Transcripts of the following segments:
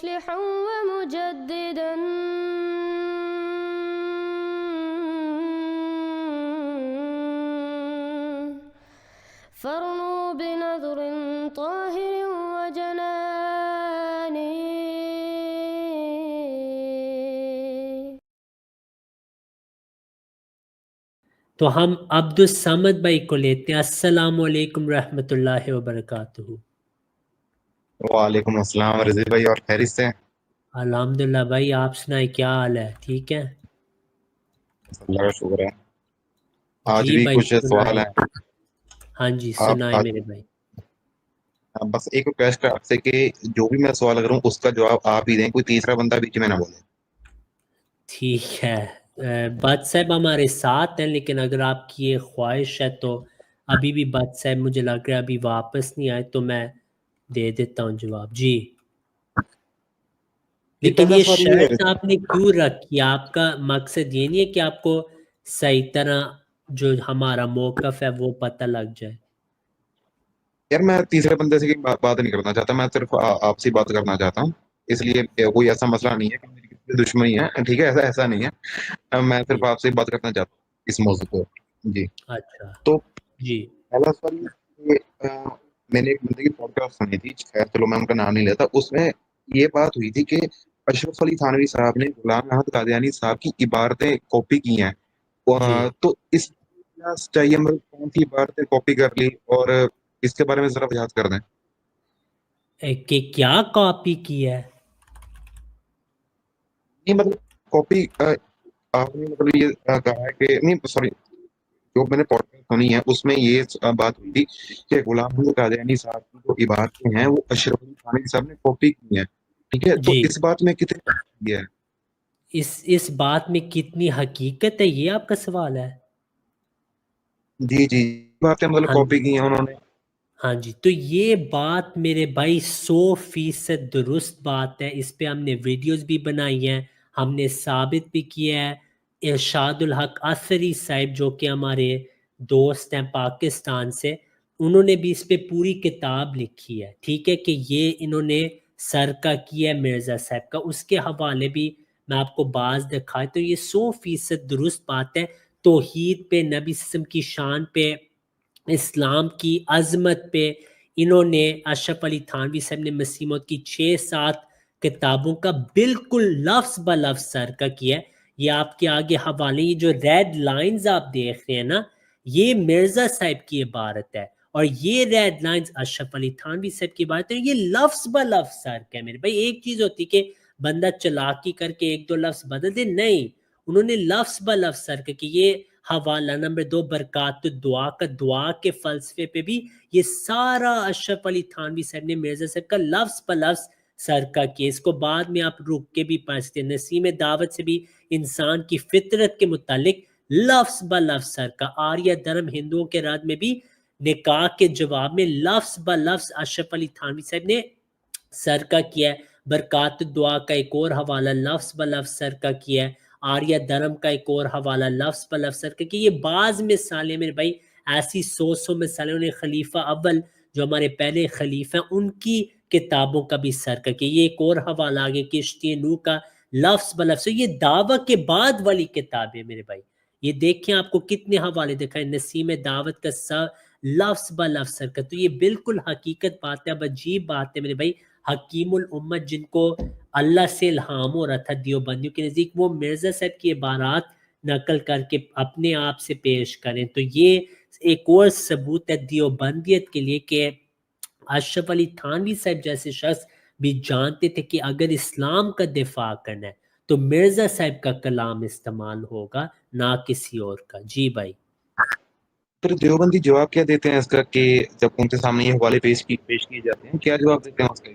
مصلحا ومجددا فارنوا بنظر طاهر وجنان. تو ہم عبد الصمد بھائی کو لیتے ہیں. السلام علیکم رحمۃ اللہ وبرکاتہ. وعلیکم السلام رضی بھائی، اور خیریت سے؟ الحمدللہ بھائی، آپ سنائیں کیا حال ہے؟ ٹھیک ہے اللہ کا شکر ہے. آج جی بھی بھائی کچھ سوال سنائیں. ہیں. ہاں جی آپ سنائیں میرے بھائی. بس ایک ریکویسٹ ہے آپ سے کہ جو بھی میں سوال کروں اس کا جواب آپ ہی دیں، کوئی تیسرا بندہ بیچ میں نہ بولے. ٹھیک ہے. بٹ صاحب ہمارے ساتھ ہیں، لیکن اگر آپ کی یہ خواہش ہے تو ابھی بھی بٹ صاحب مجھے لگ رہا ہے ابھی واپس نہیں آئے، تو میں دے دیتا ہوں جواب. جی لیکن پہلا یہ سوال یہ ہے شرط آپ نے کیوں رکھی؟ آپ کا مقصد یہ نہیں ہے کہ آپ کو صحیح طرح جو ہمارا موقف ہے وہ پتہ لگ جائے؟ یار میں تیسرے بندے سے بات نہیں کرنا چاہتا، میں صرف آپ سے بات کرنا چاہتا ہوں. اس لیے کوئی ایسا مسئلہ نہیں ہے کہ میری کسی سے دشمنی ہے، ٹھیک ہے؟ ایسا نہیں ہے. میں جی صرف آپ سے بات کرنا چاہتا ہوں اس موضوع کو. جی اچھا تو جی پہلا سوال یہ کہ میں نے ایک بندے کی پوڈ کاسٹ سنی تھی، خیر چلو میں ان کا نام نہیں لیتا. اس میں یہ بات ہوئی تھی کہ اشرف علی تھانوی صاحب نے غلام احمد قادیانی صاحب کی عبارتیں کاپی کی ہیں. جی. تو اس چاہیے مطلب کون سی عبارتیں کاپی کر لی، اور اس کے بارے میں ذرا وضاحت کر دیں. کہ کیا کاپی کی ہے؟ نہیں مطلب کاپی آپ نے مطلب یہ کہا ہے کہ نہیں، سوری، جو میں نے پوڈ کاسٹ سنی ہے اس میں یہ بات ہوئی تھی کہ غلام احمد قادیانی صاحب کی جو عبارتیں ہیں وہ اشرف علی تھانوی صاحب نے کاپی کی ہیں. ٹھیک ہے، تو جی اس بات میں کتنی ہے؟ اس بات میں کتنی حقیقت ہے، یہ آپ کا سوال ہے؟ جی جی، باتیں مطلب ہاں کاپی جی کی ہیں انہوں نے. ہاں جی. تو یہ بات میرے بھائی 100% درست بات ہے. اس پہ ہم نے ویڈیوز بھی بنائی ہیں، ہم نے ثابت بھی کیا ہے. ارشاد الحق اثری صاحب جو کہ ہمارے دوست ہیں پاکستان سے، انہوں نے بھی اس پہ پوری کتاب لکھی ہے. ٹھیک ہے، کہ یہ انہوں نے سرقہ کیا ہے مرزا صاحب کا. اس کے حوالے بھی میں آپ کو بعض دکھائے. تو یہ 100% درست بات ہے. توحید پہ، نبی صلی اللہ علیہ وسلم کی شان پہ، اسلام کی عظمت پہ انہوں نے اشرف علی تھانوی صاحب نے مسیح موعود کی 6-7 کتابوں کا بالکل لفظ بہ لفظ سرقہ کیا ہے. یہ آپ کے آگے حوالے، یہ جو ریڈ لائنز آپ دیکھ رہے ہیں نا، یہ مرزا صاحب کی عبارت ہے، اور یہ ریڈ لائنز اشرف علی تھانوی صاحب کی عبارت ہے. یہ لفظ بہ لفظ سرقہ ہے میرے بھائی. ایک چیز ہوتی کہ بندہ چلاکی کر کے 1-2 لفظ بدل دے، نہیں، انہوں نے لفظ بہ لفظ سرقہ کی. یہ حوالہ نمبر 2 برکات الدعا کا، دعا کے فلسفے پہ بھی یہ سارا اشرف علی تھانوی صاحب نے مرزا صاحب کا لفظ بہ لفظ سرقہ کیا. اس کو بعد میں آپ رک کے بھی پڑھ سکتے ہیں. نسیم دعوت سے بھی انسان کی فطرت کے متعلق لفظ بہ لفظ سرقہ. آریہ دھرم ہندوؤں کے رد میں بھی نکاح کے جواب میں لفظ بہ لفظ اشرف علی تھانوی صاحب نے سرقہ کیا ہے. برکات الدعا کا ایک اور حوالہ لفظ بہ لفظ سرقہ کیا ہے. آریہ دھرم کا ایک اور حوالہ لفظ بہ لفظ سرقہ کیا. یہ بعض مثالیں میرے بھائی، ایسی 100 مثالیں. انہیں خلیفہ اول جو ہمارے پہلے خلیفہ ہیں ان کی کتابوں کا بھی سرقہ کیا. یہ ایک اور حوالہ آگے کشتی نوح کا لفظ بہ لفظ. یہ دعوت کے بعد والی کتاب ہے میرے بھائی. یہ دیکھیں آپ کو کتنے حوالے دکھائیں. نسیم دعوت کا لفظ بہ لفظ سرقہ. تو یہ بالکل حقیقت بات ہے. اب عجیب بات ہے میرے بھائی، حکیم الامت جن کو اللہ سے الہام ہو رہا تھا دیوبندیوں کے نزدیک، وہ مرزا صاحب کی عبارات نقل کر کے اپنے آپ سے پیش کریں. تو یہ ایک اور ثبوت ہے دیوبندیت کے لیے کہ اشرف علی تھانوی صاحب جیسے شخص بھی جانتے تھے کہ اگر اسلام کا دفاع کرنا ہے تو مرزا صاحب کا کلام استعمال ہوگا، نہ کسی اور کا. جی بھائی. پھر دیوبندی جواب کیا دیتے ہیں اس کا کہ جب ان کے سامنے یہ حوالے پیش کیے جاتے ہیں، کیا جواب دیتے ہیں اس کا؟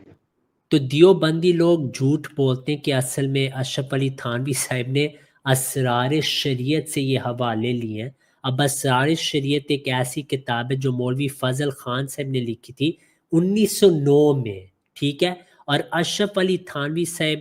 تو دیوبندی لوگ جھوٹ بولتے ہیں کہ اصل میں اشرف علی تھانوی صاحب نے اسرار شریعت سے یہ حوالے لیے ہیں. اب اسرار شریعت ایک ایسی کتاب ہے جو مولوی فضل خان صاحب نے لکھی تھی 1909 میں. ٹھیک ہے، اور اشرف علی تھانوی صاحب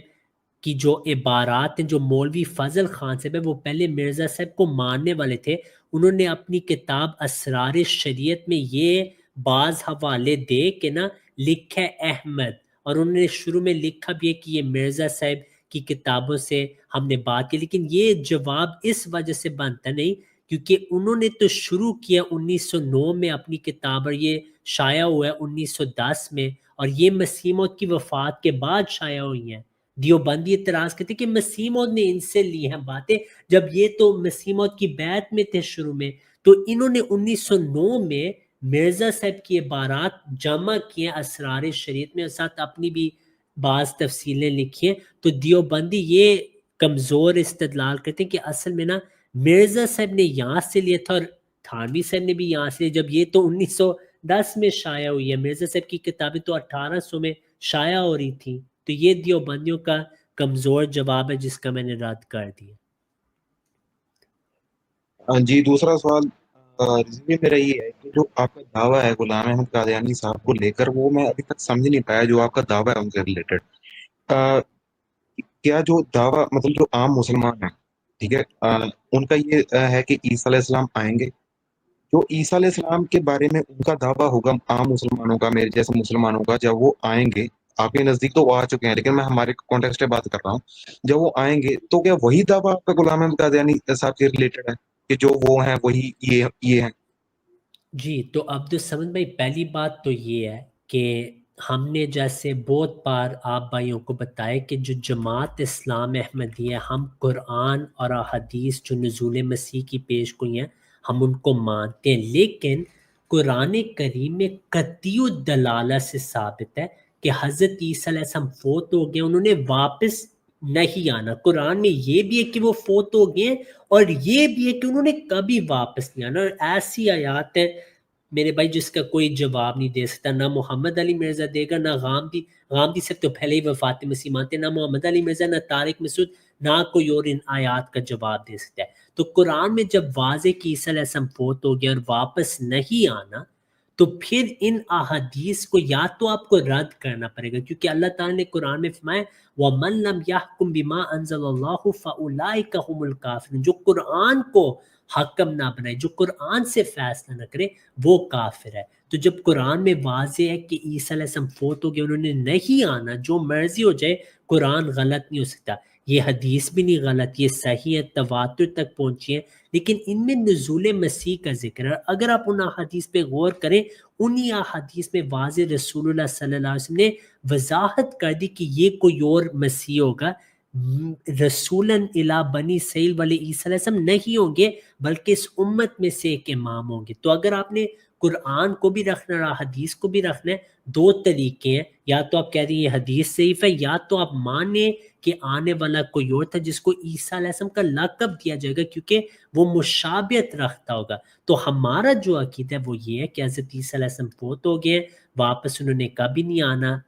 کی جو عبارات ہیں، جو مولوی فضل خان صاحب ہے وہ پہلے مرزا صاحب کو ماننے والے تھے. انہوں نے اپنی کتاب اسرار شریعت میں یہ بعض حوالے دے کے نا لکھے احمد، اور انہوں نے شروع میں لکھا بھی ہے کہ یہ مرزا صاحب کی کتابوں سے ہم نے بات کی، لیکن یہ جواب اس وجہ سے بنتا نہیں کیونکہ انہوں نے تو شروع کیا 1909 میں اپنی کتاب، اور یہ شائع ہوا ہے 1910 میں، اور یہ مسیح موعود کی وفات کے بعد شائع ہوئی ہیں۔ دیوبندی اعتراض کرتے کہ مسیح موعود نے ان سے لی ہیں باتیں، جب یہ تو مسیح موعود کی بیعت میں تھے شروع میں، تو انہوں نے 1909 میں مرزا صاحب کی عبارات جمع کیے اسرار شریعت میں، اور ساتھ اپنی بھی بعض تفصیلیں لکھی ہیں۔ تو دیوبندی یہ کمزور استدلال کرتے ہیں کہ اصل میں نا مرزا صاحب نے یہاں سے لیا تھا اور تھانوی صاحب نے بھی یہاں سے لیا، جب یہ تو 1910 میں شائع ہوئی ہے، مرزا صاحب کی کتابیں تو 1800 میں شائع ہو رہی تھیں۔ تو یہ دیوبندیوں کا کمزور جواب ہے جس کا میں نے رد کر دیا۔ جی دوسرا سوال رضوی میرا یہ ہے کہ جو آپ کا دعویٰ ہے غلام احمد قادیانی صاحب کو لے کر، وہ میں ابھی تک سمجھ نہیں پایا جو آپ کا دعویٰ ہے ان سے ریلیٹڈ۔ کیا جو دعویٰ مطلب جو عام مسلمان ہیں، ٹھیک ہے، ان کا یہ ہے کہ عیسیٰ علیہ السلام آئیں گے، جو عیسیٰ علیہ السلام کے بارے میں ان کا دعویٰ ہوگا عام مسلمانوں کا، میرے جیسے مسلمانوں کا، جب وہ آئیں گے، آپ کے نزدیک تو وہ آ چکے ہیں لیکن میں ہمارے کانٹیکسٹ میں بات کر رہا ہوں، جب وہ آئیں گے تو کیا وہی دعویٰ آپ کا غلام احمد قادیانی صاحب کے ریلیٹڈ ہے کہ جو وہ ہیں وہی یہ ہیں؟ جی تو عبدالصمد بھائی، پہلی بات تو یہ ہے کہ ہم نے جیسے بہت بار آپ بھائیوں کو بتایا کہ جو جماعت اسلام احمدیہ، ہم قرآن اور احادیث جو نزول مسیح کی پیش گوئی ہیں ہم ان کو مانتے ہیں، لیکن قرآن کریم میں قطعی الدلالہ سے ثابت ہے کہ حضرت عیسیٰ علیہ السلام فوت ہو گئے، انہوں نے واپس نہیں آنا۔ قرآن میں یہ بھی ہے کہ وہ فوت ہو گئے ہیں، اور یہ بھی ہے کہ انہوں نے کبھی واپس نہیں آنا۔ اور ایسی آیات ہے میرے بھائی جس کا کوئی جواب نہیں دے سکتا، نہ محمد علی مرزا دے گا، نہ غامدی سے تو پہلے ہی وفات مسیح مانتے، نہ محمد علی مرزا، نہ طارق مسعود، نہ کوئی اور ان آیات کا جواب دے سکتا ہے۔ تو قرآن میں جب واضح کہ عیسیٰ علیہ السلام فوت ہو گیا اور واپس نہیں آنا، تو پھر ان احادیث کو یا تو آپ کو رد کرنا پڑے گا، کیونکہ اللہ تعالیٰ نے قرآن میں فرمایا وَمَن لَّمْ يَحْكُم بِمَا أَنزَلَ اللَّهُ فَأُولَٰئِكَ هُمُ الْكَافِرُونَ، جو قرآن کو حکم نہ بنائے، جو قرآن سے فیصلہ نہ کرے، وہ کافر ہے۔ تو جب قرآن میں واضح ہے کہ عیسیٰ علیہ السلام فوت ہو گئے، انہوں نے نہیں آنا، جو مرضی ہو جائے، قرآن غلط نہیں ہو سکتا، یہ حدیث بھی نہیں غلط، یہ صحیح ہے، تواتر تک پہنچی ہے، لیکن ان میں نزول مسیح کا ذکر ہے۔ اگر آپ ان احادیث پہ غور کریں، انہی احادیث میں واضح رسول اللہ صلی اللہ علیہ وسلم نے وضاحت کر دی کہ یہ کوئی اور مسیح ہوگا، رسولاً الی بنی اسرائیل والے عیسیٰ علیہ السلام نہیں ہوں گے، بلکہ اس امت میں سے ایک امام ہوں گے۔ تو اگر آپ نے قرآن کو بھی رکھنا ہے اور حدیث کو بھی رکھنا ہے، دو طریقے ہیں، یا تو آپ کہہ رہی ہیں یہ حدیث ضعیف ہے، یا تو آپ مانیں کہ آنے والا کوئی اور تھا جس کو عیسیٰ علیہ السلام کا لقب دیا جائے گا کیونکہ وہ مشابہت رکھتا ہوگا۔ تو ہمارا جو عقیدہ ہے وہ یہ ہے کہ حضرت عیسیٰ علیہ السلام فوت ہو گئے، واپس انہوں نے کبھی نہیں آنا۔ نبی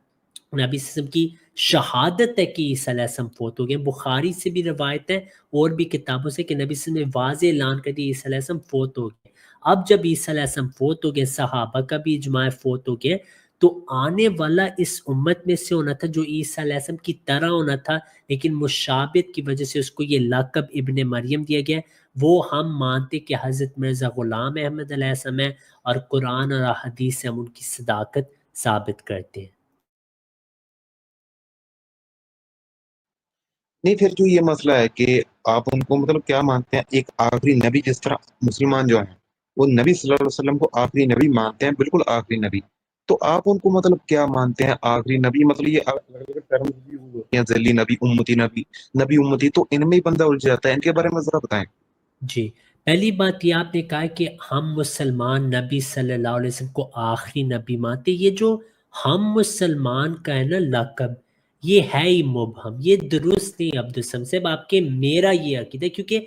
صلی اللہ علیہ وسلم کی شہادت ہے کہ عیسیٰ علیہ السلام فوت ہو گئے، بخاری سے بھی روایت ہے اور بھی کتابوں سے کہ نبی صلی اللہ علیہ وسلم نے واضح اعلان کر دیا عیسیٰ علیہ السلام فوت ہو گئے۔ اب جب عیسیٰ علیہ السلام فوت ہو گئے، صحابہ کا بھی اجماع فوت ہو گئے، تو آنے والا اس امت میں سے ہونا تھا جو عیسیٰ علیہ السلام کی طرح ہونا تھا، لیکن مشابہت کی وجہ سے اس کو یہ لقب ابن مریم دیا گیا۔ وہ ہم مانتے کہ حضرت مرزا غلام احمد علیہ السلام ہے، اور قرآن اور حدیث سے ہم ان کی صداقت ثابت کرتے ہیں۔ نہیں پھر جو یہ مسئلہ ہے کہ آپ ان کو مطلب کیا مانتے ہیں، ایک آخری نبی، جس طرح مسلمان جو ہیں وہ نبی صلی اللہ علیہ وسلم کو آخری نبی مانتے ہیں، بالکل آخری نبی، تو آپ ان کو مطلب کیا مانتے ہیں آخری نبی؟ مطلب یہ الگ الگ ٹرمز بھی یوز ہوتی ہیں، ذیلی نبی، امتی نبی، نبی امتی، تو ان میں ہی بندہ الجھ جاتا ہے، ان کے بارے میں ذرا بتائیں۔ جی پہلی بات یہ آپ نے کہا کہ ہم مسلمان نبی صلی اللہ علیہ وسلم کو آخری نبی مانتے، یہ جو ہم مسلمان کا ہے نا لقب، یہ ہے ہی مبہم، یہ درست نہیں عبدالسلام صاحب آپ کے، میرا یہ عقیدہ ہے، کیونکہ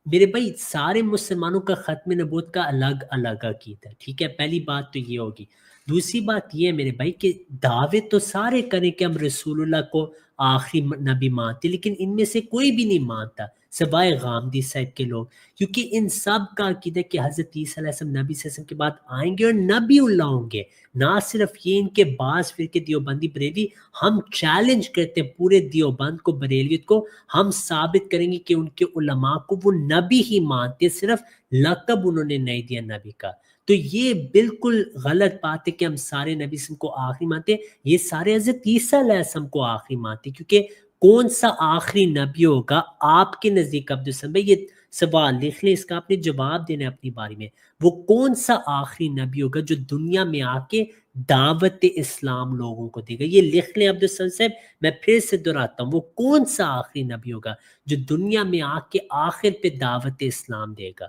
میرے بھائی سارے مسلمانوں کا ختم نبوت کا الگ الگ عقیدہ ہے، ٹھیک ہے، پہلی بات تو یہ ہوگی۔ دوسری بات یہ ہے میرے بھائی کہ دعوے تو سارے کریں کہ ہم رسول اللہ کو آخری نبی مانتے، لیکن ان میں سے کوئی بھی نہیں مانتا سوائے غامدی صاحب کے لوگ، کیونکہ ان سب کا عقیدہ کہ حضرت عیسیٰ علیہ السلام نبی صلی اللہ علیہ وسلم کے بعد آئیں گے اور نبی اللہ ہوں گے۔ نہ صرف یہ، ان کے بعض فرقے دیوبندی بریلوی، ہم چیلنج کرتے ہیں پورے دیوبند کو، بریلویت کو، ہم ثابت کریں گے کہ ان کے علماء کو وہ نبی ہی مانتے، صرف لقب انہوں نے نہیں دیا نبی کا۔ تو یہ بالکل غلط بات ہے کہ ہم سارے نبی اسلام کو آخری مانتے ہیں. یہ سارے حضرت عیسیٰ علیہ السلام کو آخری مانتے ہیں، کیونکہ کون سا آخری نبی ہوگا آپ کے نزدیک عبدالسلام بھائی؟ یہ سوال لکھ لیں، اس کا آپ نے جواب دینا ہے اپنی باری میں. وہ کون سا آخری نبی ہوگا جو دنیا میں آ کے دعوت اسلام لوگوں کو دے گا؟ یہ لکھ لیں عبدالسلام صاحب، میں پھر سے دہراتا ہوں، وہ کون سا آخری نبی ہوگا جو دنیا میں آ کے آخر پہ دعوت اسلام دے گا؟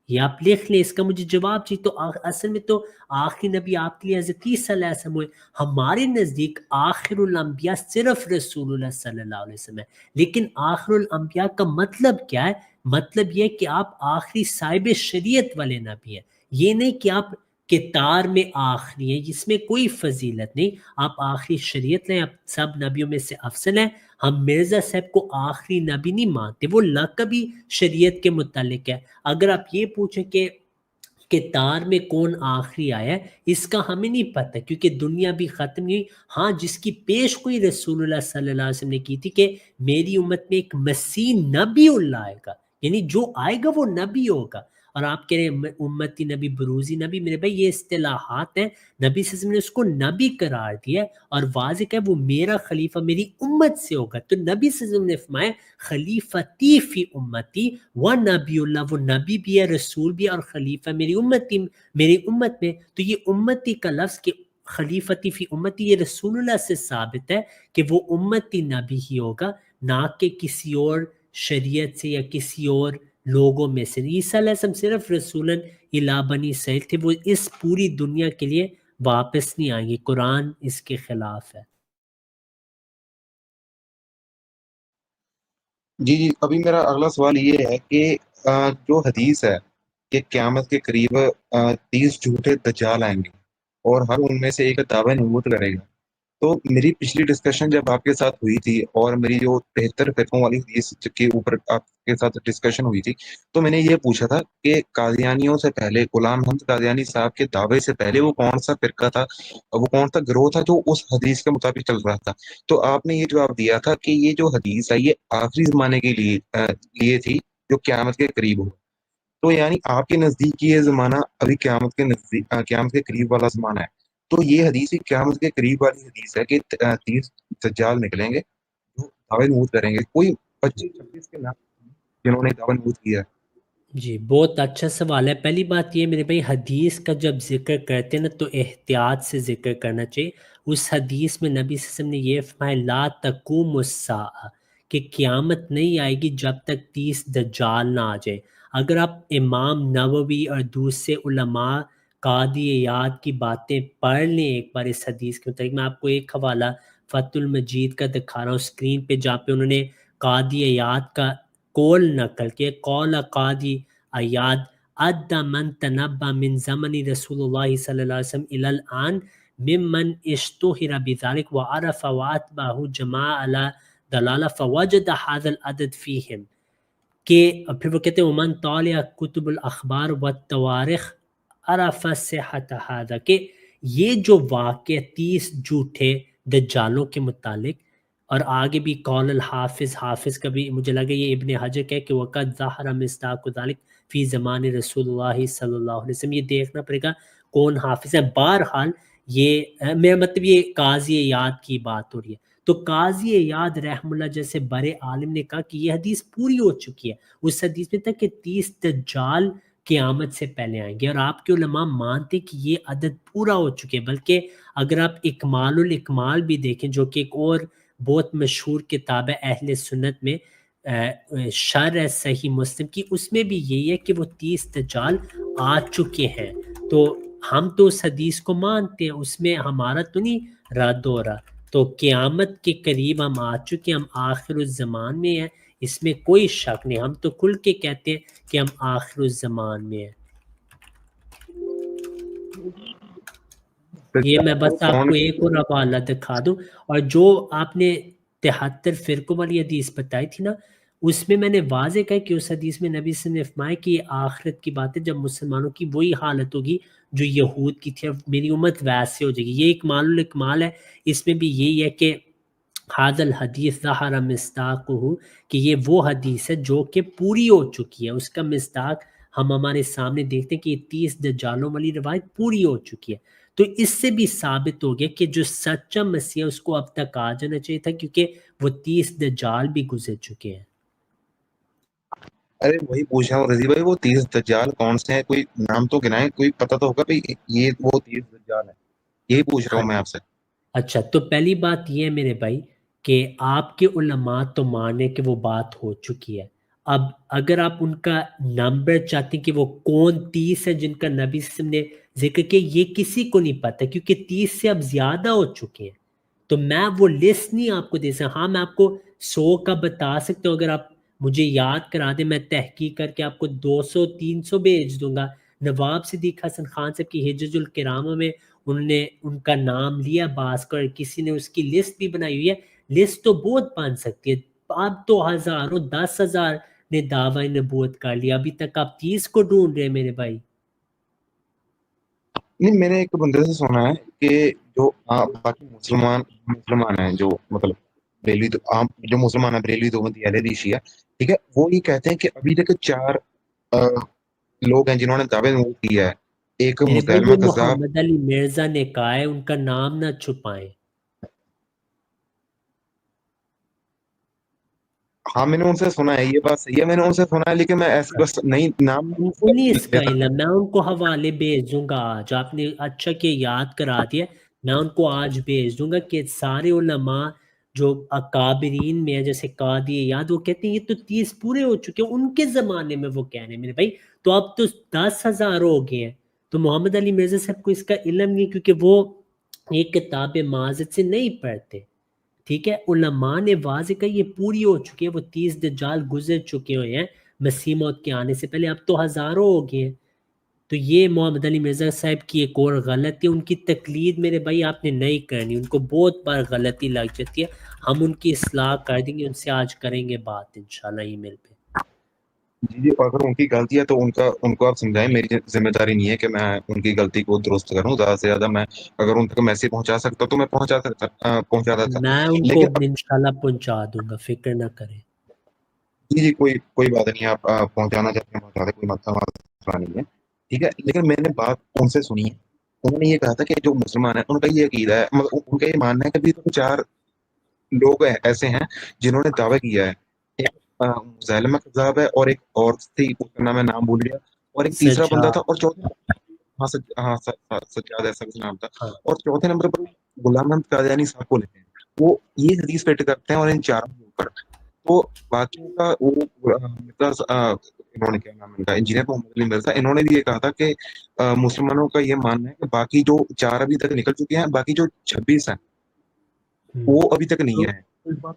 یہ آپ لکھ لیں، اس کا مجھے جواب چاہیے. تو اصل میں تو آخری نبی آپ کے لیے حضرت عیسیٰ علیہ السلام ہوئے. ہمارے نزدیک آخر الانبیاء صرف رسول اللہ صلی اللہ علیہ وسلم ہے. لیکن آخر الانبیاء کا مطلب کیا ہے؟ مطلب یہ کہ آپ آخری صاحب شریعت والے نبی ہیں. یہ نہیں کہ آپ کتار میں آخری ہیں، جس میں کوئی فضیلت نہیں. آپ آخری شریعت لیں، آپ سب نبیوں میں سے افضل ہیں. ہم مرزا صاحب کو آخری نبی نہیں مانتے، وہ لقب ہی شریعت کے متعلق ہے. اگر آپ یہ پوچھیں کہ تار میں کون آخری آیا ہے، اس کا ہمیں نہیں پتہ، کیونکہ دنیا بھی ختم نہیں ہوئی. ہاں، جس کی پیش گوئی رسول اللہ صلی اللہ علیہ وسلم نے کی تھی کہ میری امت میں ایک مسیح نبی اللہ آئے گا، یعنی جو آئے گا وہ نبی ہوگا. اور آپ کہہ رہے ہیں امتی نبی، بروزی نبی. میرے بھائی یہ اصطلاحات ہیں، نبی صلی اللہ علیہ وسلم نے اس کو نبی قرار دیا ہے اور واضح ہے وہ میرا خلیفہ میری امت سے ہوگا. تو نبی صلی اللہ علیہ وسلم نے فرمایا خلیفتی فی امتی و نبی اللہ، وہ نبی بھی ہے، رسول بھی ہے، اور خلیفہ میری امت میں. تو یہ امتی کا لفظ کہ خلیفتی فی امتی، یہ رسول اللہ سے ثابت ہے کہ وہ امتی نبی ہی ہوگا، نہ کہ کسی اور شریعت سے یا کسی اور لوگوں میں سے. عیسیٰ علیہ السلام صرف رسولن الی بنی اسرائیل تھے، وہ اس پوری دنیا کے لیے واپس نہیں آئیں گے. قرآن اس کے خلاف ہے. جی ابھی میرا اگلا سوال یہ ہے کہ جو حدیث ہے کہ قیامت کے قریب 30 جھوٹے دجال آئیں گے اور ہر ان میں سے ایک دعویٰ نبوت کرے گا. تو میری پچھلی ڈسکشن جب آپ کے ساتھ ہوئی تھی اور میری جو 73 فرقوں والی حدیث کے اوپر آپ کے ساتھ ڈسکشن ہوئی تھی، تو میں نے یہ پوچھا تھا کہ قادیانیوں سے پہلے، غلام حمد قادیانی صاحب کے دعوے سے پہلے وہ کون سا فرقہ تھا، وہ کون سا گروہ تھا جو اس حدیث کے مطابق چل رہا تھا. تو آپ نے یہ جواب دیا تھا کہ یہ جو حدیث ہے یہ آخری زمانے کے لیے تھی جو قیامت کے قریب ہو. تو یعنی آپ کے نزدیک یہ زمانہ ابھی قیامت کے قریب والا زمانہ ہے. تو یہ حدیث قیامت کے قریب والی حدیث ہے کہ 30 دجال نکلیں گے جو دعوے نبوت کریں گے. کوئی 25-26 کے نام جنہوں نے دعوے نبوت کیا ہے. جی بہت اچھا سوال ہے. پہلی بات یہ میرے بھائی، حدیث کا جب ذکر کرتے ہیں نا تو احتیاط سے ذکر کرنا چاہیے. اس حدیث میں نبی صلی اللہ علیہ وسلم نے یہ فرمایا لا تقوم الساعہ، کہ قیامت نہیں آئے گی جب تک 30 دجال نہ آ جائے. اگر آپ امام نووی اور دوسرے علماء قاضی عیاض کی باتیں پڑھ لیں ایک بار اس حدیث کے مطابق، میں آپ کو ایک حوالہ فتح المجید کا دکھا رہا ہوں اسکرین پہ، جہاں پہ انہوں نے قاضی عیاض کا قول نقل کے قول قاضی عیاض ادى من تنبأ من زمن رسول اللہ صلی اللہ علیہ وسلم الى الان ممن اشتهر بذلك وعرف واتبعه جماعة على دلالة فوجد هذا العدد فيهم. کہ پھر وہ کہتے ہیں ومن طالع کتب الاخبار والتوارخ عرف صحت هذا، کہ یہ جو واقع 30 جھوٹے دجالوں کے متعلق، اور آگے بھی قول الحافظ، حافظ کا بھی مجھے لگا یہ ابن حجر کہ وقت ظاہر مصداق ذلك فی زمان رسول اللہ صلی اللہ علیہ وسلم. یہ دیکھنا پڑے گا کون حافظ ہے. بہرحال یہ میرا مطلب یہ قاضی عیاض کی بات ہو رہی ہے. تو قاضی عیاض رحم اللہ جیسے بڑے عالم نے کہا کہ یہ حدیث پوری ہو چکی ہے. اس حدیث میں تھا کہ 30 دجال قیامت سے پہلے آئیں گے، اور آپ کے علماء مانتے کہ یہ عدد پورا ہو چکے ہیں. بلکہ اگر آپ اکمال الاکمال بھی دیکھیں جو کہ ایک اور بہت مشہور کتاب ہے اہل سنت میں، شرح صحیح مسلم کی، اس میں بھی یہی ہے کہ وہ 30 دجال آ چکے ہیں. تو ہم تو اس حدیث کو مانتے ہیں، اس میں ہمارا تو نہیں رد ہو رہا. تو قیامت کے قریب ہم آ چکے، ہم آخر الزمان میں ہیں، اس میں کوئی شک نہیں. ہم تو کھل کے کہتے ہیں کہ ہم آخر الزمان میں ہیں. یہ میں بس آپ کو ایک اور حوالہ دکھا دوں، اور جو آپ نے 73 فرقوں والی حدیث بتائی تھی نا، اس میں نے واضح کہا کہ اس حدیث میں نبی صلی اللہ علیہ وسلم نے فرمایا کہ یہ آخرت کی بات ہے جب مسلمانوں کی وہی حالت ہوگی جو یہود کی تھی، میری امت ویسے ہو جائے گی. یہ اکمال الاکمال ہے، اس میں بھی یہی ہے کہ حاضر الحدیث ظاہر مصداقہ، کہ یہ وہ حدیث ہے جو کہ پوری ہو چکی ہے، اس کا مصداق ہم ہمارے سامنے دیکھتے ہیں کہ یہ 30 دجالوں والی روایت پوری ہو چکی ہے. تو اس سے بھی ثابت ہو گیا کہ جو سچا مسیح ہے اس کو اب تک آ جانا چاہیے تھا، کیونکہ وہ 30 دجال بھی گزر چکے ہیں. ارے وہی پوچھ رہا ہوں رضی بھائی، وہ 30 دجال کون سے ہیں؟ کوئی نام تو گنائے، کوئی پتہ تو ہوگا بھائی یہ وہ 30 دجال ہیں. یہی پوچھ رہا ہوں میں آپ سے. اچھا، تو پہلی بات یہ ہے میرے بھائی کہ آپ کے علماء تو مانے کہ وہ بات ہو چکی ہے. اب اگر آپ ان کا نمبر چاہتے ہیں کہ وہ کون 30 ہے جن کا نبی صلی اللہ علیہ وسلم نے ذکر کیا، یہ کسی کو نہیں پتہ، کیونکہ 30 سے اب زیادہ ہو چکے ہیں. تو میں وہ لسٹ نہیں آپ کو دے سکتا. ہاں میں آپ کو 100 کا بتا سکتا ہوں، اگر آپ مجھے یاد کرا دیں میں تحقیق کر کے آپ کو 200 300 بھیج دوں گا. نواب صدیق حسن خان صاحب کی حجج الکرامہ میں انہوں نے ان کا نام لیا باز کر، کسی نے اس کی لسٹ بھی بنائی ہوئی ہے. لسٹ تو بہت بن سکتی ہے. اب تو ہزاروں 10,000 نے دعوی نبوت کر لیا، ابھی تک آپ 30 کو ڈھونڈ رہے ہیں میرے بھائی. نہیں، میں نے ایک بندے سے سنا ہے کہ جو باقی مسلمان ہیں، جو مطلب بریلوی عام جو مسلمان ہیں، بریلوی دیوبندی اہل حدیث شیعہ، ٹھیک ہے، وہ یہ کہتے ہیں کہ ابھی تک 4 لوگ ہیں جنہوں نے دعوے نبوت کیا ہے. ایک میرے بھائی مسلمہ یہ کذاب. محمد علی مرزا نے کہا ہے، ان کا نام نہ چھپائیں. ہاں میں نے ان سے سنا ہے، یہ بات صحیح ہے، میں نے ان سے سنا ہے، لیکن میں ایسے بس نہیں نام انہیں اس کا علم، میں ان کو حوالے بھیج دوں گا آج. آپ نے اچھا کہ یاد کرا دیا، میں ان کو آج بھیج دوں گا کہ سارے علماء جو اکابرین میں ہیں جیسے قاضی یاد، وہ کہتے ہیں یہ تو 30 پورے ہو چکے ہیں. ان کے زمانے میں وہ کہہ رہے ہیں میرے بھائی، تو اب تو 10,000 ہو گئے ہیں. تو محمد علی مرزا صاحب کو اس کا علم نہیں، کیونکہ وہ یہ کتاب معاذت سے نہیں پڑھتے. ٹھیک ہے، علماء نے واضح کہا یہ پوری ہو چکی ہے، وہ 30 دجال گزر چکے ہوئے ہیں مسیح موت کے آنے سے پہلے. اب تو ہزاروں ہو گئے ہیں. تو یہ محمد علی مرزا صاحب کی ایک اور غلطی، ان کی تقلید میرے بھائی آپ نے نہیں کرنی. ان کو بہت بار غلطی لگ جاتی ہے، ہم ان کی اصلاح کر دیں گے، ان سے آج کریں گے بات انشاءاللہ ای میل پہ. جی اگر ان کی غلطی ہے تو ان کو آپ سمجھائیں. میری ذمہ داری نہیں ہے کہ میں ان کی غلطی کو درست کروں. زیادہ سے زیادہ میں اگر ان تک میسج پہنچا سکتا تو میں پہنچاتا تھا. میں ان کو لیکن انشاءاللہ پہنچا دوں گا، فکر نہ کریں. جی کوئی بات نہیں، آپ پہنچانا چاہتے ہیں پہنچا دیں، کوئی مسئلہ نہیں ہے. ٹھیک ہے، لیکن میں نے بات ان سے سنی ہے. انہوں نے یہ کہا تھا کہ جو مسلمان ہیں ان کا یہ عقیدہ ہے، مطلب ان کا یہ ماننا ہے کہ ابھی تو 4 لوگ ایسے ہیں جنہوں نے دعویٰ کیا ہے. ایک مسلمہ کذاب ہے، اور ایک اور تھی، اس کا نام میں نام بھول گیا، اور ایک تیسرا بندہ تھا، اور چوتھا سجاد ایسا کچھ نام تھا. ہاں اور چوتھے نمبر پر غلام احمد قادیانی صاحب کو لیتے ہیں. وہ یہ حدیث پیٹ کرتے ہیں، اور ان چاروں کے اوپر تو باقیوں کا وہ انہوں نے کیا نام ان کا، انجینئر محمد علی مرزا، انہوں نے بھی یہ کہا تھا کہ مسلمانوں کا یہ ماننا ہے کہ باقی جو 4 ابھی تک نکل چکے ہیں، باقی جو 26 ہیں وہ ابھی تک نہیں ہیں.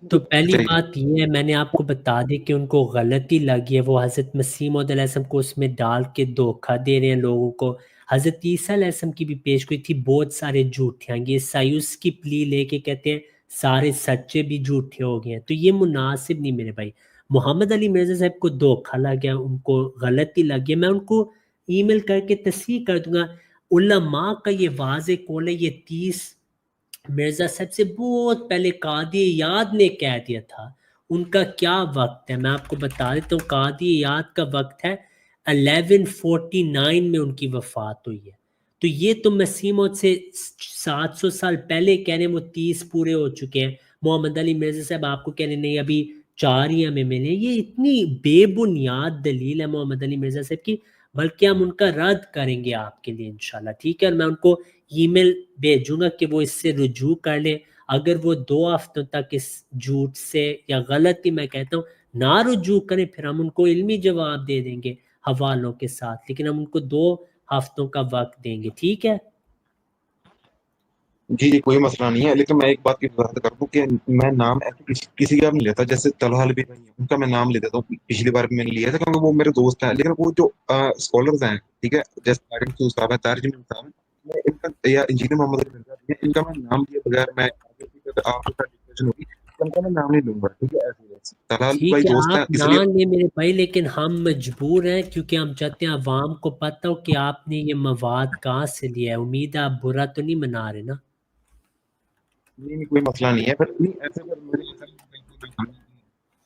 تو پہلی بات یہ ہے، میں نے آپ کو بتا دی کہ ان کو غلطی لگی ہے. وہ حضرت مسیح موعود علیہ السلام کو اس میں ڈال کے دھوکہ دے رہے ہیں لوگوں کو. حضرت عیسیٰ علیہ السلام کی بھی پیش گوئی تھی، بہت سارے جھوٹے ہیں. یہ سایوس کی پلی لے کے کہتے ہیں سارے سچے بھی جھوٹے ہو گئے ہیں. تو یہ مناسب نہیں میرے بھائی. محمد علی مرزا صاحب کو دھوکہ لگ گیا، ان کو غلطی لگ گئی. میں ان کو ای میل کر کے تصحیح کر دوں گا. علماء کا یہ واضح قول ہے، یہ 30 مرزا صاحب سے بہت پہلے قاضی یاد نے کہہ دیا تھا. ان کا کیا وقت ہے میں آپ کو بتا دیتا ہوں. قاضی یاد کا وقت ہے 1149 میں ان کی وفات ہوئی ہے. تو یہ تو مسیح موعود سے 700 سال پہلے کہہ رہے ہیں وہ 30 پورے ہو چکے ہیں. محمد علی مرزا صاحب آپ کو کہہ رہے نہیں ابھی 4 ہی ہمیں ملے. یہ اتنی بے بنیاد دلیل ہے محمد علی مرزا صاحب کی، بلکہ ہم ان کا رد کریں گے آپ کے لیے انشاءاللہ. ٹھیک ہے، اور میں ان کو ای میل بھیجوں گا کہ وہ اس سے رجوع کر لیں. اگر وہ 2 ہفتوں تک اس جھوٹ سے یا غلطی میں کہتا ہوں نہ رجوع کریں، پھر ہم ان کو علمی جواب دے دیں گے حوالوں کے ساتھ، لیکن ہم ان کو 2 ہفتوں کا وقت دیں گے. ٹھیک ہے جی کوئی مسئلہ نہیں ہے. لیکن میں ایک بات کی وضاحت کر دوں کہ میں نام ایسے کسی کا نہیں لیتا. جیسے طلحہ البی بھائی ان کا میں نام لے دیتا ہوں، پچھلی بار بھی میں نے لیا تھا کیونکہ وہ میرے دوست ہیں. لیکن وہ جو اسکالرز ہیں، ٹھیک ہے، جیسے صاحب ہے، تارجمہ صاحب ہے، ان کا یا انجینئر محمد علی مرزا ہیں، ان کا میں نام لیے بغیر میں آپ کے ساتھ ڈسکشن ہوگی ان کا میں نام نہیں لوں گا. ٹھیک ہے، ایسے طلحہ البی بھائی ٹھیک ہے، دوست ہیں آپ اس نہ لیے. لیں میرے بھائی، لیکن ہم مجبور ہیں کیونکہ ہم چاہتے ہیں عوام کو پتہ ہو کہ آپ نے یہ مواد کہاں سے لیا ہے. امید ہے آپ برا تو نہیں منا رہے نا؟ نہیں کوئی مسئلہ نہیں ہے. پھر نہیں ایسے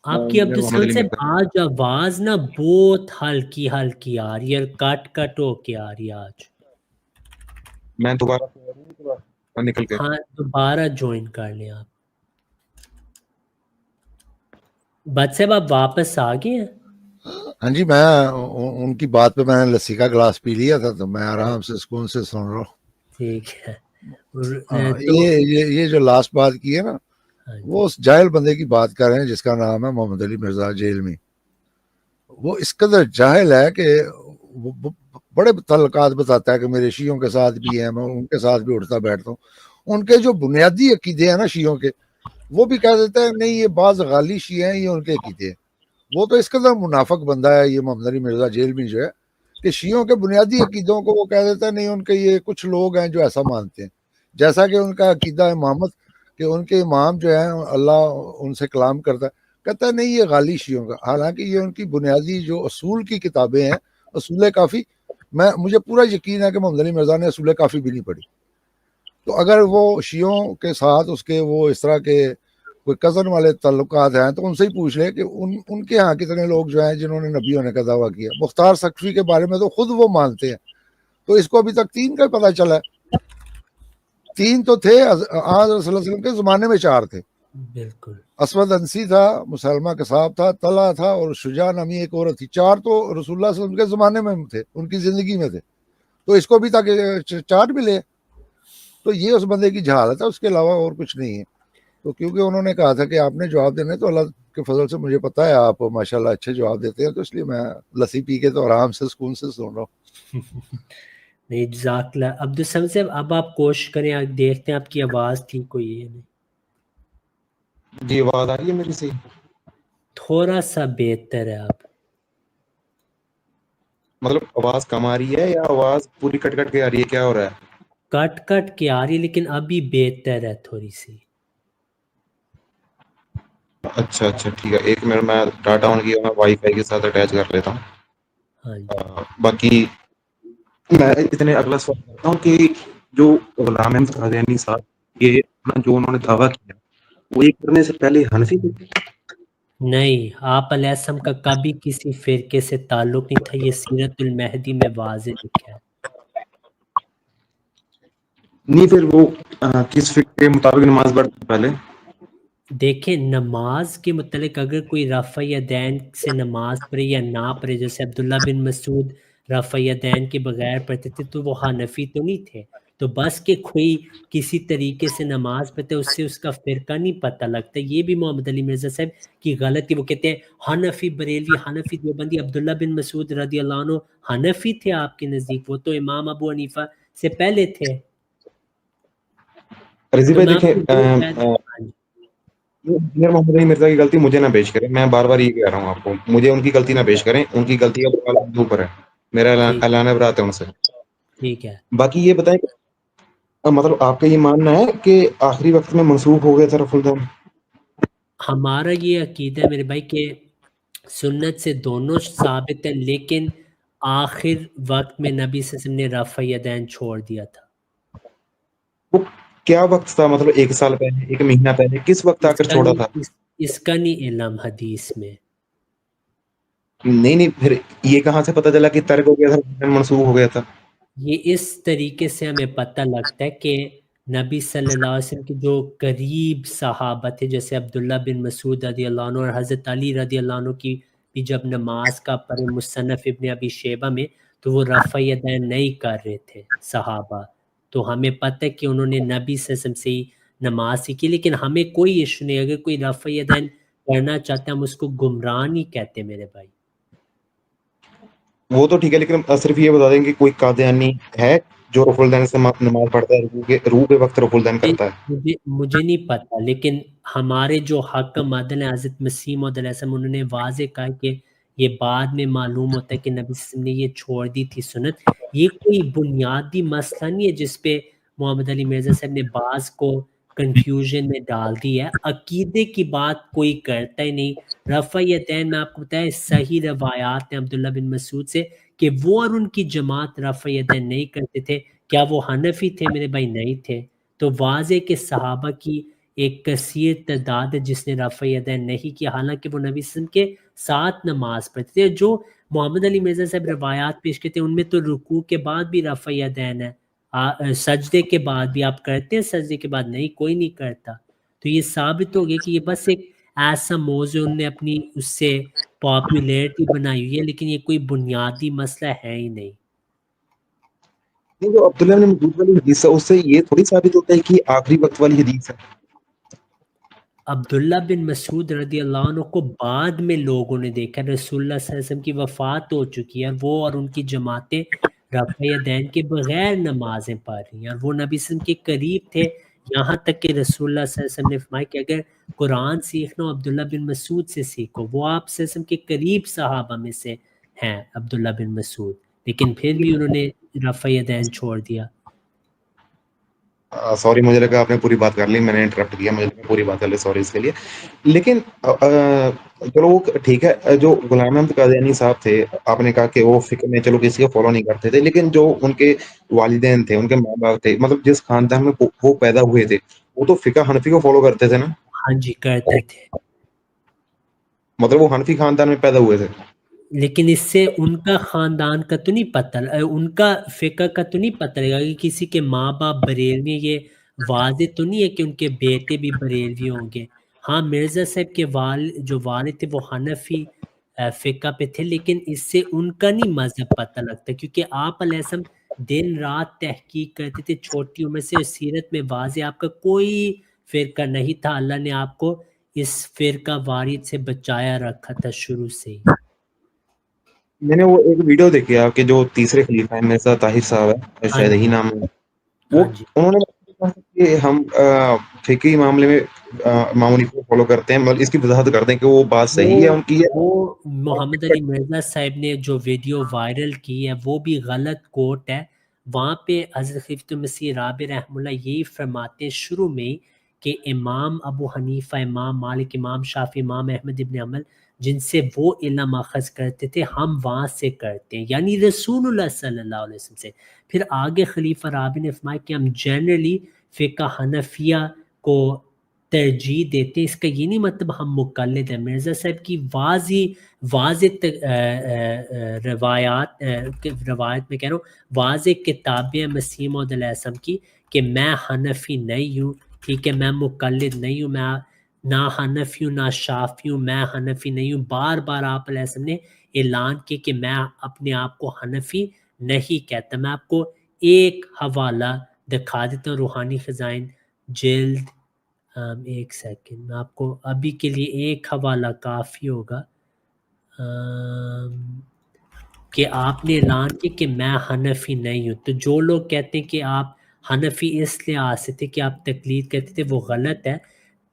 آپ کی انجینئر محمد عبدالسلام علی صاحب مرزا. آج آواز نا بہت ہلکی ہلکی آ رہی ہے اور کٹ کٹ ہو کے آ رہی ہے آج. میں دوبارہ نکل کے ہاں دوبارہ جوائن کر لیں آپ. بٹ صاحب آپ واپس آ گئے ہیں؟ ہاں جی، میں ان کی بات پہ میں نے لسی کا گلاس پی لیا تھا تو میں آرام سے سکون سے سن رہا ہوں. ٹھیک ہے. ہاں، تو یہ جو لاسٹ بات کی ہے نا، ہاں جی. وہ اس جاہل بندے کی بات کر رہے ہیں جس کا نام ہے محمد علی مرزا جیل میں. وہ اس قدر جاہل ہے کہ وہ بڑے تعلقات بتاتا ہے کہ میرے شیعوں کے ساتھ بھی ہیں، میں ان کے ساتھ بھی اٹھتا بیٹھتا ہوں. ان کے جو بنیادی عقیدے ہیں نا شیعوں کے، وہ بھی کہہ دیتا ہے نہیں یہ بعض غالی شیعہ ہیں، یہ ان کے عقیدے ہیں. وہ تو اس قدر منافق بندہ ہے یہ محمد علی مرزا جیل میں جو ہے کہ شیعوں کے بنیادی عقیدوں کو وہ کہہ دیتا ہے نہیں ان کے یہ کچھ لوگ ہیں جو ایسا مانتے ہیں. جیسا کہ ان کا عقیدہ ہے امامت کہ ان کے امام جو ہیں اللہ ان سے کلام کرتا ہے، کہتا ہے نہیں یہ غالی شیعوں کا. حالانکہ یہ ان کی بنیادی جو اصول کی کتابیں ہیں، اصول کافی، مجھے پورا یقین ہے کہ محمد علی مرزا نے اصول کافی بھی نہیں پڑھی. تو اگر وہ شیعوں کے ساتھ اس کے وہ اس طرح کے کوئی کزن والے تعلقات ہیں تو ان سے ہی پوچھ لے کہ ان کے ہاں کتنے لوگ جو ہیں جنہوں نے نبی ہونے کا دعویٰ کیا. مختار سقفی کے بارے میں تو خود وہ مانتے ہیں. تو اس کو ابھی تک 3 کا پتہ چلا ہے. 3 تو تھے، آج صلی اللہ علیہ وسلم کے زمانے میں 4 تھے. بالکل. اسود انسی تھا، مسلمہ کساب تھا، طلحہ تھا اور شجاع نامی ایک عورت تھی. 4 تو رسول اللہ صلی اللہ علیہ وسلم کے زمانے میں تھے، ان کی زندگی میں تھے. تو اس کو بھی تک 4 ملے. تو یہ اس بندے کی جہالت ہے، اس کے علاوہ اور کچھ نہیں ہے. تو کیونکہ انہوں نے کہا تھا کہ آپ نے جواب دینے، تو اللہ کے فضل سے مجھے پتا ہے آپ ماشاءاللہ اچھے جواب دیتے ہیں، تو اس لیے میں لسی پی کے تو آرام سے سکون سے سن رہا ہوں. نہیں جزاک اللہ. عبدالسلام صاحب اب آپ کوشش کریں، دیکھتے ہیں آپ کی آواز ٹھیک ہوئی ہے نہیں. جی آواز آ رہی ہے میری صحیح؟ تھوڑا سا بہتر ہے آپ. مطلب آواز کم آ رہی ہے یا آواز پوری کٹ کٹ کے آ رہی ہے، کیا ہو رہا ہے؟ کٹ کٹ کے آ رہی لیکن ابھی بہتر ہے تھوڑی سی. اچھا ٹھیک ہے، ایک منٹ میں ڈاٹا آن کیا، میں وائی فائی کے ساتھ اٹیچ کر لیتا ہوں. ہاں جی. باقی میں اتنے اگلا سوال کرتا ہوں کہ جو غلام احمد قادیانی صاحب یہ جو انہوں نے دعویٰ کیا، وہ یہ کرنے سے پہلے حنفی تھے؟ نہیں، آپ علیہ السلام کا کبھی کسی فرقے سے تعلق نہیں تھا. یہ سیرت المہدی میں واضح لکھا ہے. نہیں، پھر وہ کس فکر کے مطابق نماز پڑھتے پہلے؟ دیکھیں نماز کے متعلق اگر کوئی رفع یدین سے نماز پڑھے یا نہ پڑھے، جیسے عبداللہ بن مسعود رفع یدین کے بغیر پڑھتے تھے تو وہ حنفی تو نہیں تھے. تو بس کہ کوئی کسی طریقے سے نماز پڑھتے اس سے اس کا فرقہ نہیں پتہ لگتا. یہ بھی محمد علی مرزا صاحب کی غلطی. وہ کہتے ہیں حنفی بریلوی، حنفی دیوبندی. عبداللہ بن مسعود رضی اللہ عنہ حنفی تھے آپ کے نزدیک؟ وہ تو امام ابو حنیفہ سے پہلے تھے. رضی تو بھائی میں آپ دیکھیں، کو دو ہاں جی. انجینئر محمد علی مرزا کی غلطی مجھے نہ پیش کریں. میں بار بار یہ کہہ رہا ہوں آپ کو، مجھے ان کی غلطی نہ پیش کریں. ان کی غلطی اب اوپر ہے، میرا ٹھیک اعلان برات ہے ان سے. ٹھیک ہے. باقی یہ بتائیں کہ مطلب آپ کا یہ ماننا ہے کہ آخری وقت میں منسوخ ہو گیا تھا رفع الدین؟ ہمارا یہ عقیدہ ہے میرے بھائی کہ سنت سے دونوں ثابت ہے، لیکن آخر وقت میں نبی صلی اللہ علیہ وسلم نے رفع یدین چھوڑ دیا تھا. وہ کیا وقت تھا؟ مطلب 1 سال پہلے، 1 مہینہ پہلے، کس وقت آ اس کر کا چھوڑا نہیں تھا؟ اس کا نہیں علم حدیث میں. نہیں، پھر یہ کہاں سے پتہ چلا کہ ترک ہو گیا تھا، منسوخ ہو گیا تھا؟ یہ اس طریقے سے ہمیں پتہ لگتا ہے کہ نبی صلی اللہ علیہ وسلم کے جو قریب صحابہ تھے، جیسے عبداللہ بن مسعود رضی اللہ عنہ اور حضرت علی رضی اللہ عنہ کی بھی جب نماز کا پڑھے مصنف ابن ابی شیبہ میں، تو وہ رفع یدین نہیں کر رہے تھے صحابہ. تو ہمیں پتہ ہے کہ انہوں نے نبی صلی اللہ علیہ وسلم سے ہی نماز سیکھی. لیکن ہمیں کوئی ایشو نہیں، اگر کوئی رفع یدین کرنا چاہتے ہیں ہم اس کو گمراہ نہیں کہتے میرے بھائی. وہ تو ٹھیک ہے، لیکن صرف یہ بتا دیں کہ کوئی قادیانی ہے جو رفع الدین سے نماز پڑھتا ہے، روح کے وقت رفع الدین کرتا ہے؟ مجھے نہیں پتا، لیکن ہمارے جو حکم عدل ہیں حضرت مسیح موعود علیہ السلام، انہوں نے واضح کہا کہ یہ بعد میں معلوم ہوتا ہے کہ نبی صلی اللہ علیہ وسلم نے یہ چھوڑ دی تھی سنت. یہ کوئی بنیادی مسئلہ نہیں ہے جس پہ محمد علی مرزا صاحب نے بعض کو کنفیوژن میں ڈال دی ہے. عقیدے کی بات کوئی کرتا ہی نہیں. رفع یدین میں آپ کو بتایا صحیح روایات ہیں عبداللہ بن مسعود سے کہ وہ اور ان کی جماعت رفع یدین نہیں کرتے تھے. کیا وہ حنفی تھے میرے بھائی؟ نہیں تھے. تو واضح کہ صحابہ کی ایک کثیر تعداد ہے جس نے رفع یدین نہیں کیا، حالانکہ وہ نبی صلی اللہ علیہ وسلم کے ساتھ نماز پڑھتے تھے۔ جو محمد علی مرزا صاحب روایات پیش کرتے ہیں ان میں تو رکوع کے بعد بھی رفع یدین ہے، سجدے کے بعد بھی آپ کرتے ہیں، سجدے کے بعد نہیں، کوئی نہیں کرتا۔ تو یہ ثابت ہو گیا کہ یہ بس ایک ایسا موضوع انہوں نے اپنی اس سے پاپولیرٹی بنائی ہوئی ہے، لیکن یہ کوئی بنیادی مسئلہ ہے ہی نہیں۔ نہیں، جو عبداللہ بن مسعود والی حدیث ہے اس سے یہ تھوڑی ثابت ہوتا ہے کہ یہ آخری وقت والی حدیث ہے۔ عبداللہ بن مسعود رضی اللہ عنہ کو بعد میں لوگوں نے دیکھا، رسول اللہ صلی اللہ علیہ وسلم کی وفات ہو چکی ہے، وہ اور ان کی جماعتیں رفع یدین کے بغیر نمازیں پڑھ رہی ہیں، اور وہ نبی صلی اللہ علیہ وسلم کے قریب تھے، یہاں تک کہ رسول اللہ صلی اللہ علیہ وسلم نے فرمایا کہ اگر قرآن سیکھنا ہو عبداللہ بن مسعود سے سیکھو۔ وہ آپ صلی اللہ علیہ وسلم کے قریب صحابہ میں سے ہیں عبداللہ بن مسعود، لیکن پھر بھی انہوں نے رفع یدین چھوڑ دیا۔ سوری، مجھے لگا آپ نے پوری بات کر لی، میں نے انٹرپٹ کیا، مجھے لگا پوری بات کر لی، سوری اس کے لیے۔ لیکن چلو وہ ٹھیک ہے، جو غلام احمد قادیانی صاحب تھے، آپ نے کہا کہ وہ فقہ میں چلو کسی کو فالو نہیں کرتے تھے، لیکن جو ان کے والدین تھے، ان کے ماں باپ تھے، مطلب جس خاندان میں وہ پیدا ہوئے تھے، وہ تو فقہ حنفی کو فالو کرتے تھے نا؟ ہاں جی، کرتے تھے، مطلب وہ حنفی خاندان میں پیدا ہوئے تھے۔ لیکن اس سے ان کا خاندان کا تو نہیں پتہ، ان کا فقہ کا تو نہیں پتہ لگا کہ کسی کے ماں باپ بریلوی ہیں، یہ واضح تو نہیں ہے کہ ان کے بیٹے بھی بریلوی ہوں گے۔ ہاں، مرزا صاحب کے جو والد تھے وہ حنفی فقہ پہ تھے، لیکن اس سے ان کا نہیں مذہب پتہ لگتا، کیونکہ آپ علیہ السلام دن رات تحقیق کرتے تھے چھوٹی عمر سے، سیرت میں واضح آپ کا کوئی فرقہ نہیں تھا، اللہ نے آپ کو اس فرقہ واریت سے بچایا رکھا تھا شروع سے ہی۔ میں نے وہ ایک ویڈیو دیکھی آپ کے، جو تیسرے خلیفہ ہیں مرزا طاہر صاحب ہے، ہاں شاید جی، یہی نام ہے، وہ ہاں جی، انہوں نے کہا کہ ہم فقہی معاملے میں امام حنیفہ کو فالو کرتے ہیں، مطلب اس کی وضاحت کرتے ہیں کہ وہ بات صحیح ہے ان کی ہے۔ وہ محمد علی مرزا صاحب نے جو ویڈیو وائرل کی ہے وہ بھی غلط کوٹ ہے۔ وہاں پہ حضرت خلیفۃ المسیح رابع رحمہ اللہ یہی فرماتے ہیں شروع میں کہ امام ابو حنیفہ، امام مالک، امام شافعی، امام احمد ابن حنبل جن سے وہ علم اخذ کرتے تھے ہم وہاں سے کرتے ہیں، یعنی رسول اللہ صلی اللہ علیہ وسلم سے۔ پھر آگے خلیفہ رابع نے فرمایا کہ ہم جنرلی فقہ حنفیہ کو ترجیح دیتے ہیں، اس کا یہ نہیں مطلب ہم مقلد ہیں۔ مرزا صاحب کی واضح روایت میں کہہ رہا ہوں، واضح کتابیں مسیح موعود علیہ السلام کی کہ میں حنفی نہیں ہوں، ٹھیک ہے، میں مقلد نہیں ہوں، میں نہ حنفی ہوں نہ شافعی ہوں، میں حنفی نہیں ہوں۔ بار بار آپ علیہ السلام نے اعلان کیا کہ میں اپنے آپ کو حنفی نہیں کہتا۔ میں آپ کو ایک حوالہ دکھا دیتا ہوں، روحانی خزائن جلد ایک سیکنڈ، میں آپ کو ابھی کے لیے ایک حوالہ کافی ہوگا کہ آپ نے اعلان کیا کہ میں حنفی نہیں ہوں۔ تو جو لوگ کہتے ہیں کہ آپ حنفی اس لحاظ سے تھے کہ آپ تقلید کرتے تھے، وہ غلط ہے۔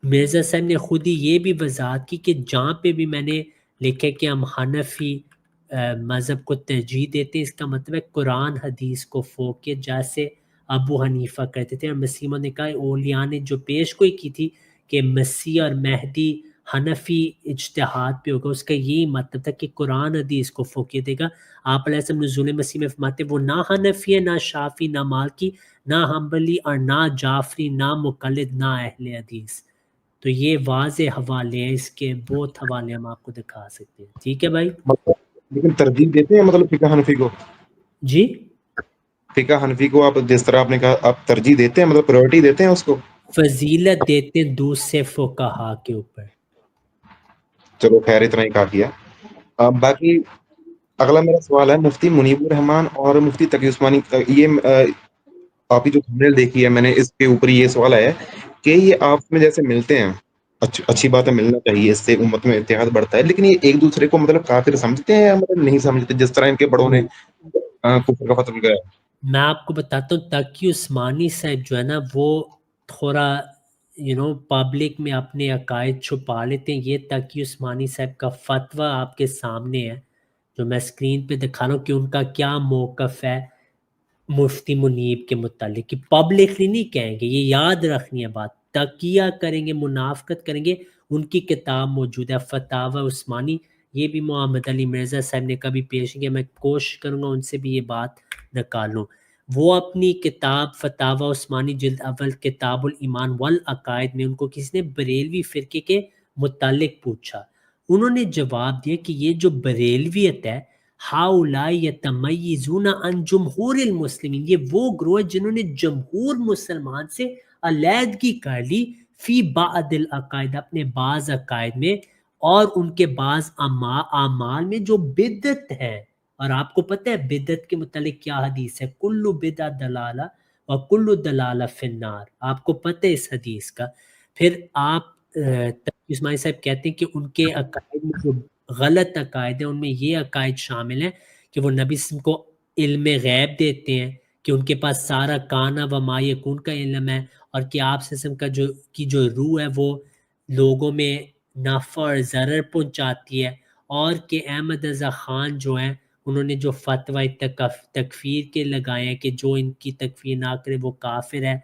مرزا صاحب نے خود ہی یہ بھی وضاحت کی کہ جہاں پہ بھی میں نے لکھا کہ ہم حنفی مذہب کو ترجیح دیتے ہیں، اس کا مطلب ہے قرآن حدیث کو فوقیت، جیسے ابو حنیفہ کہتے تھے، اور مسیح نے کہا اولیاء نے جو پیش گوئی کی تھی کہ مسیح اور مہدی حنفی اجتہاد پہ ہوگا، اس کا یہی مطلب تھا کہ قرآن حدیث کو فوقیت دے گا۔ آپ علیہ السلام نزول مسیح میں فرماتے وہ نہ حنفی ہے، نہ شافی، نہ مالکی، نہ حنبلی، اور نہ جعفری، نہ مقلد، نہ اہل حدیث۔ تو یہ واضح حوالے ہیں، اس کے بہت حوالے ہم آپ کو دکھا سکتے ہیں، ٹھیک ہے بھائی؟ لیکن ترجیح دیتے ہیں مطلب فقہ حنفی کو؟ جی، فقہ حنفی کو آپ جس طرح آپ نے کہا آپ ترجیح دیتے ہیں، مطلب پرائرٹی دیتے ہیں اس کو؟ فضیلت دیتے ہیں دوسرے فقہا کے اوپر۔ چلو خیر، اتنا ہی کافی ہے۔ باقی اگلا میرا سوال ہے مفتی منیب الرحمان اور مفتی تقی عثمانی، یہ آپ کی جو تھمبنیل دیکھی ہے میں نے، اس کے اوپر یہ سوال آیا ہے کہ یہ آپ میں جیسے ملتے ہیں، اچھی بات ہے، ملنا چاہیے، اس سے امت میں اتحاد بڑھتا ہے، لیکن یہ ایک دوسرے کو مطلب کافر سمجھتے ہیں یا مطلب نہیں سمجھتے، جس طرح ان کے بڑوں نے کفر کا فتویٰ لگایا؟ میں آپ کو بتاتا ہوں، تقی عثمانی صاحب جو ہے نا وہ تھوڑا پبلک میں اپنے عقائد چھپا لیتے ہیں۔ یہ تقی عثمانی صاحب کا فتویٰ آپ کے سامنے ہے جو میں اسکرین پہ دکھا رہا ہوں کہ ان کا کیا موقف ہے مفتی منیب کے متعلق، کہ پبلکلی نہیں کہیں گے، یہ یاد رکھنی ہے بات، تقیہ کریں گے، منافقت کریں گے۔ ان کی کتاب موجود ہے فتاوی عثمانی، یہ بھی محمد علی مرزا صاحب نے کبھی پیش کیا، میں کوشش کروں گا ان سے بھی یہ بات نکالوں۔ وہ اپنی کتاب فتاوی عثمانی جلد اول کتاب الایمان والعقائد میں ان کو کسی نے بریلوی فرقے کے متعلق پوچھا، انہوں نے جواب دیا کہ یہ جو بریلویت ہے، ہاؤلاء یتمیزون عن جمہور المسلمین، یہ وہ گروہ ہے جنہوں نے جمہور مسلمان سے علیحدگی کر لی فی بعض العقائد، اپنے بعض عقائد میں، اور ان کے بعض اعمال میں جو بدعت ہے۔ اور آپ کو پتہ ہے بدعت کے متعلق کیا حدیث ہے؟ کل بدعت دلالہ و کل دلالہ فی النار، آپ کو پتہ ہے اس حدیث کا۔ پھر آپ تقی اسماعیل صاحب کہتے ہیں کہ ان کے عقائد میں جو غلط عقائد ہیں ان میں یہ عقائد شامل ہیں کہ وہ نبی صلی اللہ علیہ وسلم کو علم غیب دیتے ہیں، کہ ان کے پاس سارا کانا و ما یکون کا علم ہے، اور کہ آپ صلی اللہ علیہ وسلم کا کی جو روح ہے وہ لوگوں میں نفع اور ضرر پہنچاتی ہے، اور کہ احمد رضا خان جو ہیں انہوں نے جو فتوی تکفیر کے لگائے ہیں کہ جو ان کی تکفیر نہ کرے وہ کافر ہے،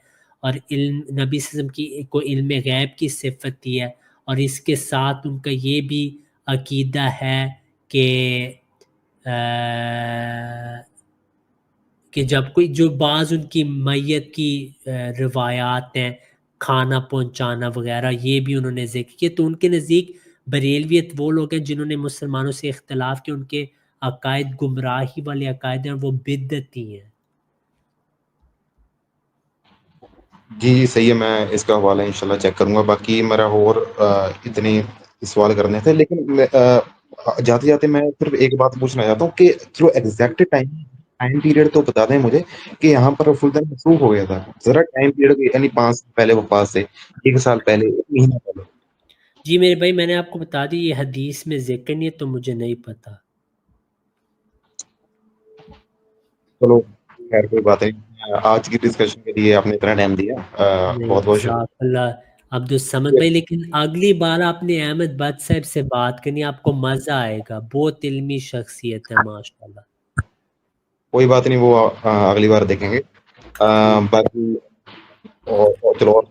اور علم نبی صلی اللہ علیہ وسلم کی کو علم غیب کی صفت دی ہے، اور اس کے ساتھ ان کا یہ بھی عقیدہ ہے کہ جب کوئی جو بعض ان کی میت کی روایات ہیں، کھانا پہنچانا وغیرہ، یہ بھی انہوں نے ذکر کیا۔ تو ان کے نزدیک بریلویت وہ لوگ ہیں جنہوں نے مسلمانوں سے اختلاف کیا، ان کے عقائد گمراہی والے عقائد ہیں اور وہ بدعتی ہیں۔ جی صحیح ہے، میں اس کا حوالہ انشاءاللہ چیک کروں گا۔ باقی میرا اور اتنے سوال کرنے تھے، لیکن جاتے جاتے میں صرف ایک بات پوچھنا چاہتا ہوں کہ جو ایگزیکٹ ٹائم پیریڈ تو بتا دیں مجھے کہ یہاں پر فلطن مسروق ہو گیا تھا، ذرا ٹائم پیریڈ، یعنی 5 سال پہلے وفات سے، 1 سال پہلے، 1 مہینہ پہلے۔ جی میرے بھائی، میں نے آپ کو بتا دی یہ حدیث میں ذکر نہیں ہے تو مجھے نہیں پتا۔ چلو خیر کوئی بات نہیں، آج کی ڈسکشن کے لیے آپ نے اتنا ٹائم دیا، بہت بہت شکریہ۔ جزاک اللہ عبدالصمد بھائی، لیکن اگلی بار آپ نے احمد بٹ صاحب سے بات کرنی، آپ کو مزہ آئے گا، بہت علمی شخصیت ہے ماشاءاللہ۔ کوئی بات نہیں، وہ اگلی بار دیکھیں گے۔ باقی چلو اور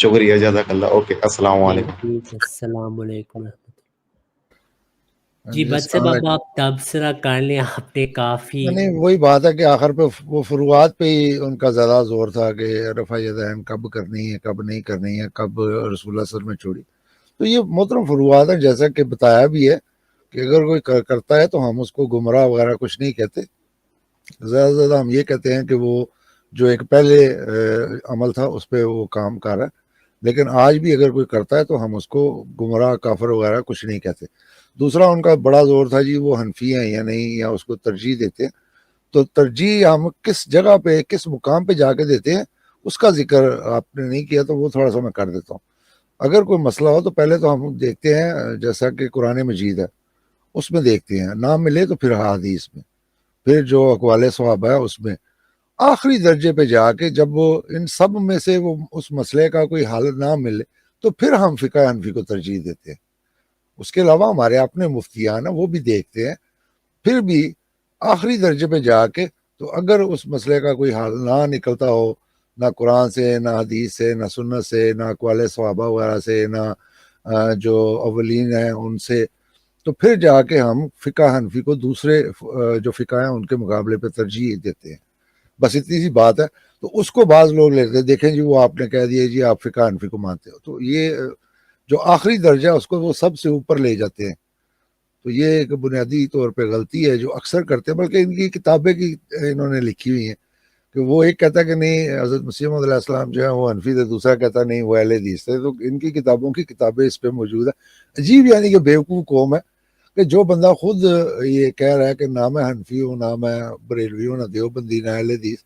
شکریہ، جزاک اللہ، اوکے، السلام علیکم۔ ٹھیک ہے، السلام علیکم ورحمۃ اللہ۔ جی بٹ السلام صاحب اب علیکم۔ آپ تبصرہ کر لیں، آپ نے کافی نہیں، وہی بات ہے کہ آخر پہ وہ فروعات پہ ہی ان کا زیادہ زور تھا کہ رفع یدین کب کرنی ہے، کب نہیں کرنی ہے، کب رسول اللہ صلی اللہ علیہ وسلم میں چھوڑی۔ تو یہ محترم فروعات ہیں، جیسا کہ بتایا بھی ہے کہ اگر کوئی کرتا ہے تو ہم اس کو گمراہ وغیرہ کچھ نہیں کہتے، زیادہ سے زیادہ ہم یہ کہتے ہیں کہ وہ جو ایک پہلے عمل تھا اس پہ وہ کام کر رہا ہے، لیکن آج بھی اگر کوئی کرتا ہے تو ہم اس کو گمراہ کافر وغیرہ کچھ نہیں کہتے۔ دوسرا ان کا بڑا زور تھا جی وہ حنفی ہیں یا نہیں، یا اس کو ترجیح دیتے ہیں، تو ترجیح ہم کس جگہ پہ کس مقام پہ جا کے دیتے ہیں اس کا ذکر آپ نے نہیں کیا، تو وہ تھوڑا سا میں کر دیتا ہوں۔ اگر کوئی مسئلہ ہو تو پہلے تو ہم دیکھتے ہیں جیسا کہ قرآن مجید ہے اس میں دیکھتے ہیں، نہ ملے تو پھر حدیث میں، پھر جو اقوال صحابہ ہے اس میں، آخری درجے پہ جا کے جب وہ ان سب میں سے وہ اس مسئلے کا کوئی حل نہ ملے تو پھر ہم فقہ حنفی کو ترجیح دیتے ہیں۔ اس کے علاوہ ہمارے اپنے مفتیان ہیں وہ بھی دیکھتے ہیں، پھر بھی آخری درجے پہ جا کے تو اگر اس مسئلے کا کوئی حل نہ نکلتا ہو، نہ قرآن سے، نہ حدیث سے، نہ سنت سے، نہ اقوال صحابہ وغیرہ سے، نہ جو اولین ہیں ان سے، تو پھر جا کے ہم فقہ حنفی کو دوسرے جو فقہ ہیں ان کے مقابلے پہ ترجیح دیتے ہیں۔ بس اتنی سی بات ہے۔ تو اس کو بعض لوگ لیتے ہیں، دیکھیں جی وہ آپ نے کہہ دیا جی آپ فقہ حنفی کو مانتے ہو، تو یہ جو آخری درجہ ہے اس کو وہ سب سے اوپر لے جاتے ہیں۔ تو یہ ایک بنیادی طور پہ غلطی ہے جو اکثر کرتے ہیں، بلکہ ان کی کتابیں کی انہوں نے لکھی ہوئی ہیں کہ وہ ایک کہتا ہے کہ نہیں حضرت مسیح موعود علیہ السلام جو ہے وہ حنفی تھے، دوسرا کہتا ہے نہیں وہ اہل حدیث تھے۔ تو ان کی کتابوں کی کتابیں اس پہ موجود ہیں۔ عجیب یعنی کہ بیوقوف قوم ہے کہ جو بندہ خود یہ کہہ رہا ہے کہ نہ میں حنفی ہوں، نہ میں بریلوی ہوں، نہ دیوبندی، نہ اہل حدیث،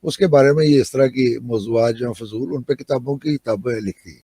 اس کے بارے میں یہ اس طرح کی موضوعات جو ہیں فضول، ان پہ کتابوں کی کتابیں لکھی۔